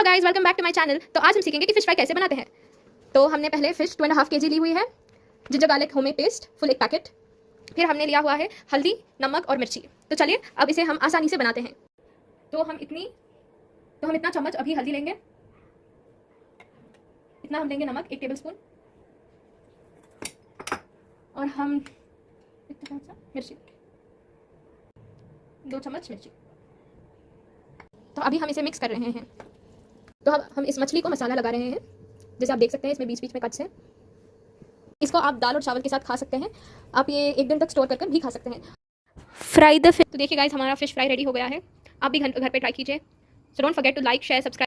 Guys, welcome back to my channel. तो आज हम सीखेंगे कि फिश फ्राई कैसे बनाते हैं। तो हमने पहले फिश 2.5 kg ली हुई है, ginger garlic homemade paste full 1 packet. फिर हमने लिया हुआ है हल्दी, नमक और मिर्ची। तो चलिए अब इसे हम आसानी से बनाते हैं। तो हम इतना चम्मच अभी हल्दी लेंगे, इतना हम लेंगे नमक 1 टेबलस्पून, और हम इतना सा मिर्ची 2 चम्मच मिर्ची। तो अभी हम इसे मिक्स कर रहे हैं। तो अब हम इस मछली को मसाला लगा रहे हैं। जैसे आप देख सकते हैं इसमें बीच बीच में कट्स हैं। इसको आप दाल और चावल के साथ खा सकते हैं। आप ये 1 दिन तक स्टोर कर भी खा सकते हैं। Fry the fish. तो देखिए गाइस, हमारा फिश फ्राई रेडी हो गया है। आप भी घर पे ट्राई कीजिए। So don't forget to like, share, subscribe.